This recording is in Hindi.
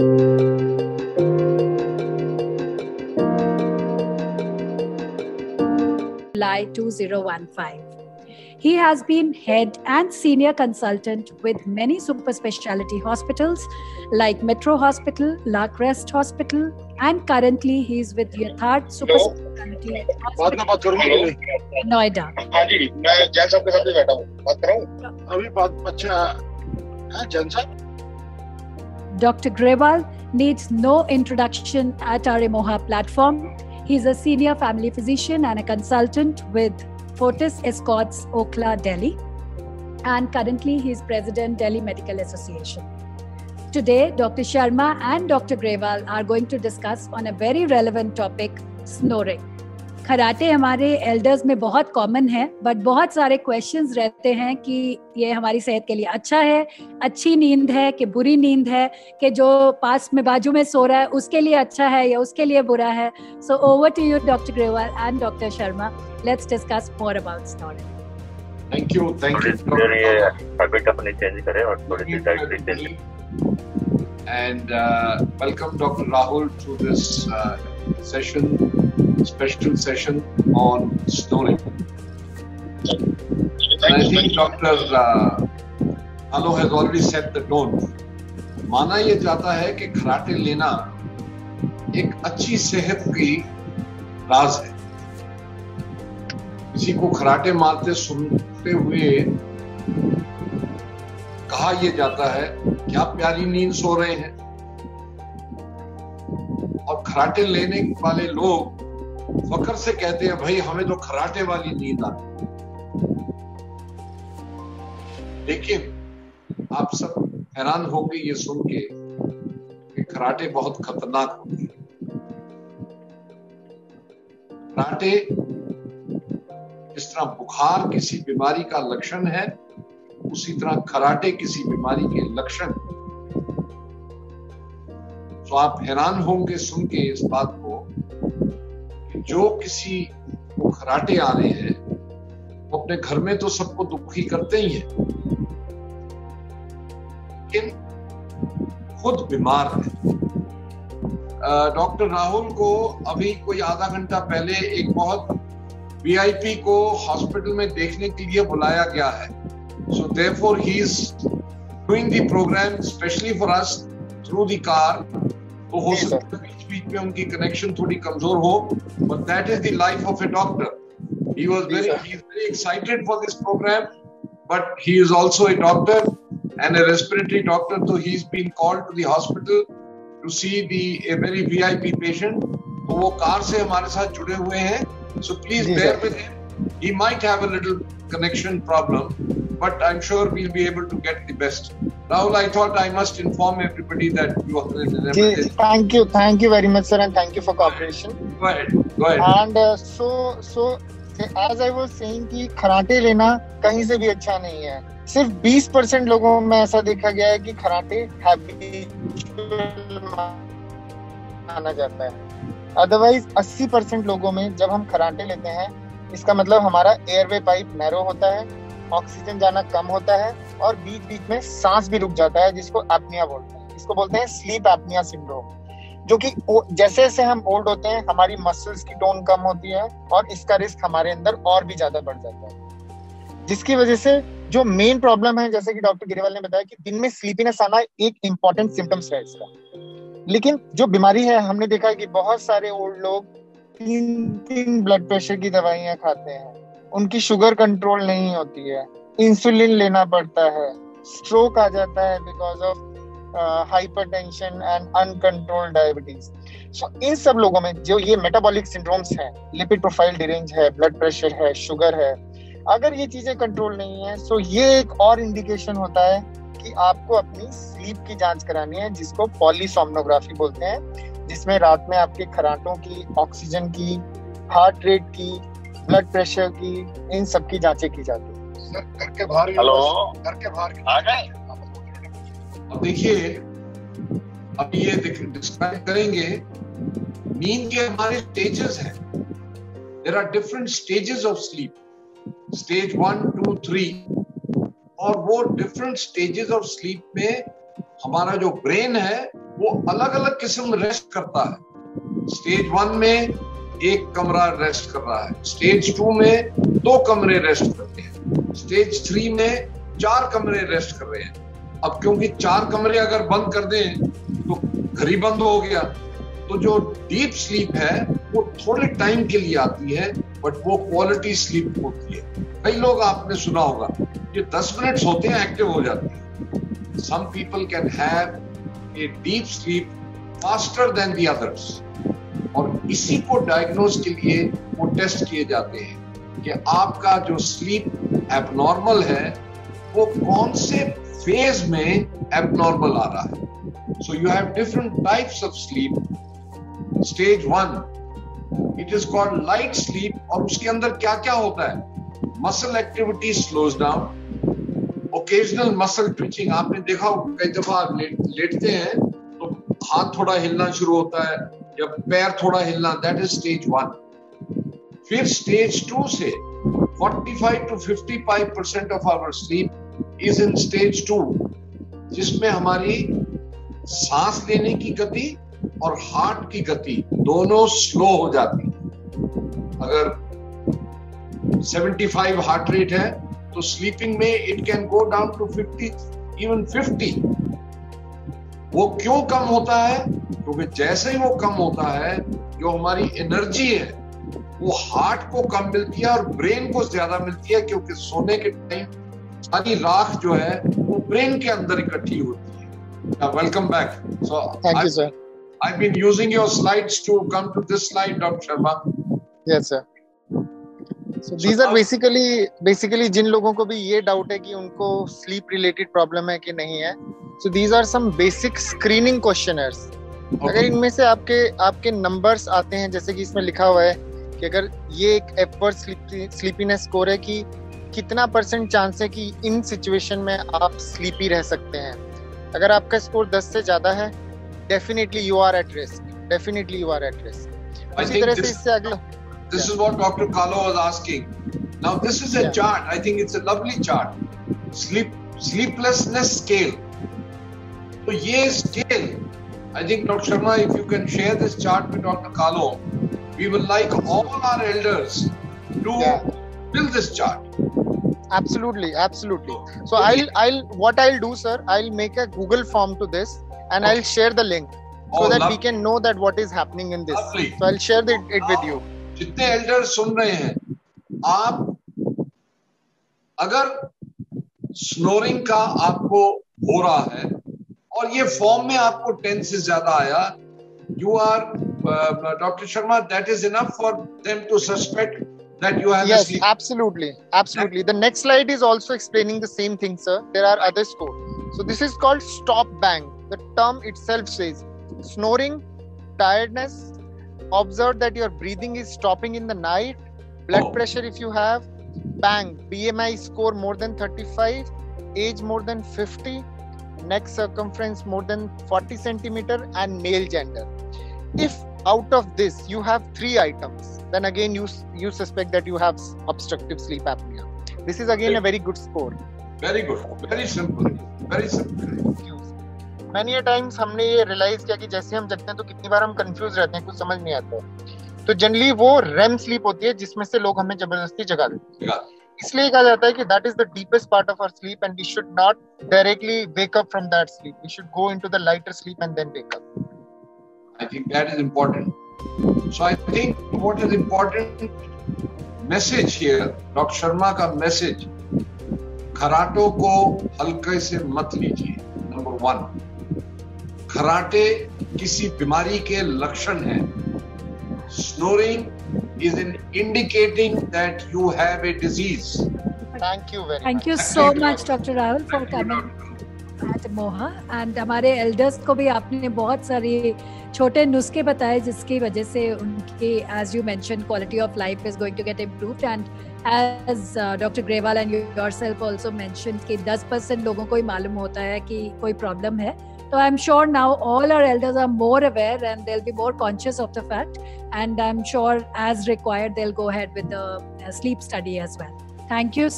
July 2015. He has been head and senior consultant with many super specialty hospitals like Metro Hospital, La Crest Hospital, and currently he is with Yatharth Super Specialty Hospital, Noida. हाँ जी, मैं जैन साहब के साथ ही बैठा हूँ, बात कर रहा हूँ। अभी बात अच्छा है जैन साहब। Dr. Grewal needs no introduction at our Emoha platform. He is a senior family physician and a consultant with Fortis Escorts, Okhla, Delhi. And currently he is President, Delhi Medical Association. Today, Dr. Sharma and Dr. Grewal are going to discuss on a very relevant topic, snoring. खराटे हमारे एल्डर्स में बहुत कॉमन है, बट बहुत सारे क्वेश्चंस रहते हैं कि ये हमारी सेहत के लिए अच्छा है, अच्छी नींद है कि बुरी नींद है, कि जो पास में बाजू में सो रहा है उसके लिए अच्छा है या उसके लिए बुरा है. So over to you doctor Grewal and doctor Sharma. Let's discuss more about snoring. Thank you. Habit अपनी चेंज करें और थोड़ी सी diet change. And welcome Dr. Rahul to this special session on snoring. And I think Dr. Alo has already set the tone. माना ये जाता है कि खराटे लेना एक अच्छी सेहत की राज है. किसी को खराटे मारते सुनते हुए कहा यह जाता है क्या प्यारी नींद सो रहे हैं, और खराटे लेने वाले लोग फखर से कहते हैं भाई हमें तो खराटे वाली नींद आती. लेकिन आप सब हैरान होंगे ये सुन के कि खराटे बहुत खतरनाक होते हैं. खराटे जिस तरह बुखार किसी बीमारी का लक्षण है, उसी तरह खराटे किसी बीमारी के लक्षण. तो आप हैरान होंगे सुन के इस बात को कि जो किसी को खराटे आ रहे हैं वो अपने घर में तो सबको दुखी करते ही हैं, लेकिन खुद बीमार है. डॉक्टर राहुल को अभी कोई आधा घंटा पहले एक बहुत वीआईपी को हॉस्पिटल में देखने के लिए बुलाया गया है. So therefore he is doing the program specially for us through the car. तो हो सकता है बीच में उनकी कनेक्शन थोड़ी कमजोर हो, but that is the life of a doctor. He is very excited for this program, but he is also a doctor and a respiratory doctor. So he's been called to the hospital to see a very VIP patient. तो वो कार से हमारे साथ जुड़े हुए हैं. So please bear with him. He might have a little connection problem, but I'm sure we'll be able to get the best. Rahul, I thought I must inform everybody that you are. Thank you very much, sir, and thank you for cooperation. Go ahead. And so as I was saying कि खराटे लेना कहीं से भी अच्छा नहीं है. सिर्फ 20% लोगों में ऐसा देखा गया है कि खराटे हैबिचुअल माना जाता है. अदरवाइज 80% लोगों में जब हम खराटे लेते हैं, इसका मतलब हमारा एयरवे पाइप नैरो होता है, ऑक्सीजन जाना कम होता है और बीच बीच में सांस भी रुक जाता है, जिसको एपनिया बोलते हैं. इसको बोलते हैं स्लीप एपनिया सिंड्रोम, जो कि जैसे जैसे हम ओल्ड होते हैं हमारी मसल्स की टोन कम होती है और इसका रिस्क हमारे अंदर और भी ज्यादा बढ़ जाता है. जिसकी वजह से जो मेन प्रॉब्लम है, जैसे कि डॉक्टर गिरेवाल ने बताया कि दिन में स्लीपीनेस आना एक इंपॉर्टेंट सिम्टम्स है इसका. लेकिन जो बीमारी है, हमने देखा है कि बहुत सारे ओल्ड लोग 3 ब्लड प्रेशर की दवाइयां खाते हैं, उनकी शुगर कंट्रोल नहीं होती है, इंसुलिन लेना पड़ता है, स्ट्रोक आ जाता है because of hypertension and uncontrolled diabetes. So इन सब लोगों में जो ये मेटाबॉलिक सिंड्रोम्स हैं, लिपिड प्रोफाइल डिरेंज है, ब्लड प्रेशर है, शुगर है, अगर ये चीजें कंट्रोल नहीं है, सो ये एक और इंडिकेशन होता है कि आपको अपनी स्लीप की जांच करानी है, जिसको पॉलीसोम्नोग्राफी बोलते हैं, जिसमें रात में आपके खराटों की, ऑक्सीजन की, हार्ट रेट की, ब्लड प्रेशर की, इन सब की जांचें की जाती है. घर के बाहर आ गए. अब देखिए, अब ये डिस्क्राइब करेंगे. नींद के हमारे स्टेजेस हैं. There are different stages of sleep, stage 1, 2, 3, और वो डिफरेंट स्टेजेस ऑफ स्लीप में हमारा जो ब्रेन है वो अलग अलग किस्म रेस्ट करता है। स्टेज 1 में 1 कमरा रेस्ट कर रहा है, स्टेज 2 में 2 कमरे रेस्ट करते हैं, स्टेज 3 में 4 कमरे रेस्ट कर रहे हैं। अब क्योंकि 4 कमरे अगर बंद कर दें तो घर ही बंद हो गया, तो जो डीप स्लीप है वो थोड़े टाइम के लिए आती है, बट वो क्वालिटी स्लीप होती है। कई लोग आपने सुना होगा ये 10 मिनट होते हैं एक्टिव हो जाते हैं। Some people can have a deep sleep faster than the others, और इसी को डायग्नोज के लिए वो टेस्ट किए जाते हैं कि आपका जो स्लीप एबनॉर्मल है वो कौन से फेज में एबनॉर्मल आ रहा है। So you have different types of sleep. Stage 1, it is called light sleep, और उसके अंदर क्या क्या होता है? Muscle activity slows down, occasional muscle twitching, आपने देखा कई दफा लेटते हैं तो हाथ थोड़ा हिलना शुरू होता है या पैर थोड़ा हिलना, that is stage 1. फिर stage 2 से 45 to 55% of our sleep is in stage 2, जिसमें हमारी सांस लेने की गति और हार्ट की गति दोनों स्लो हो जाती है। अगर 75 हार्ट रेट है तो स्लीपिंग में it can go down to 50, even 50। वो क्यों कम होता है? क्योंकि जैसे ही वो कम होता है, जो हमारी एनर्जी है वो हार्ट को कम मिलती है और ब्रेन को ज्यादा मिलती है, क्योंकि सोने के टाइम सारी राख जो है वो ब्रेन के अंदर इकट्ठी होती है। Welcome back. So thank you, sir. I've been using your slides to come to this slide, Dr. Sharma. Yes, sir. So these are basically जिन लोगों को भी ये डाउट है कि उनको sleep related problem है कि नहीं है, so these are some basic screening questionnaires. अगर इनमें से आपके numbers आते हैं, जैसे कि इसमें लिखा हुआ है कि अगर ये एक Epworth sleepiness score है कि कितना % चांस है कि इन सिचुएशन में आप स्लीपी रह सकते हैं। अगर आपका स्कोर 10 से ज्यादा है, definitely you are at risk, definitely you are at risk. इसी तरह से इससे अगला, this is what Dr. Kalo was asking. Now this is a chart. I think it's a lovely chart. Sleeplessness scale. तो ये scale, I think Dr. Sharma, if you can share this chart with Dr. Kalo, we will like all our elders to fill this chart. Absolutely. So what I'll do, sir, I'll make a Google form to this and I'll share the link so that we can know that what is happening in this. Lovely. So I'll share it with you. जितने एल्डर्स सुन रहे हैं, आप अगर स्नोरिंग का आपको हो रहा है और ये फॉर्म में आपको 10 से ज्यादा आया, you are Dr. Sharma, that is enough for them to suspect that you have yes, sleep. Absolutely. The next slide is also explaining the same thing, sir. There are other scores. So this is called stop bang. The term itself says snoring, tiredness, observe that your breathing is stopping in the night, blood pressure if you have, bang, BMI score more than 35, age more than 50, neck circumference more than 40 centimeter, and male gender. If out of this you have 3 items, then again you suspect that you have obstructive sleep apnea. This is again a very good score. Very good. Very simple. Many a times हमने ये realize किया कि जैसे हम जगते हैं तो कितनी बार हम confused रहते हैं, कुछ समझ नहीं आता है। तो जनरली वो REM sleep होती है जिसमें से लोग हमें जबरदस्ती जगा देते हैं। इसलिए कहा जाता है कि that is the deepest part of our sleep and we should not directly wake up from that sleep. We should go into the lighter sleep and then wake up. I think that is important. So I think what is important message here, Dr. Sharma का message, खराटों को हल्के से मत लीजिए। Number 1, खराटे किसी बीमारी के लक्षण हैं। Snoring is an indicating that you have a disease. Thank you very much. Thank you so much, Dr. Rahul, for coming at Moha. And हमारे elders को भी आपने बहुत सारी छोटे नुस्खे बताए जिसकी वजह से उनकी, as you mentioned, quality of life is going to get improved. And as Dr. Grewal and yourself also mentioned कि 10% लोगों को ही मालूम होता है कि कोई problem है. So I'm sure now all our elders are more aware and they'll be more conscious of the fact. And I'm sure as required, they'll go ahead with the sleep study as well. Thank you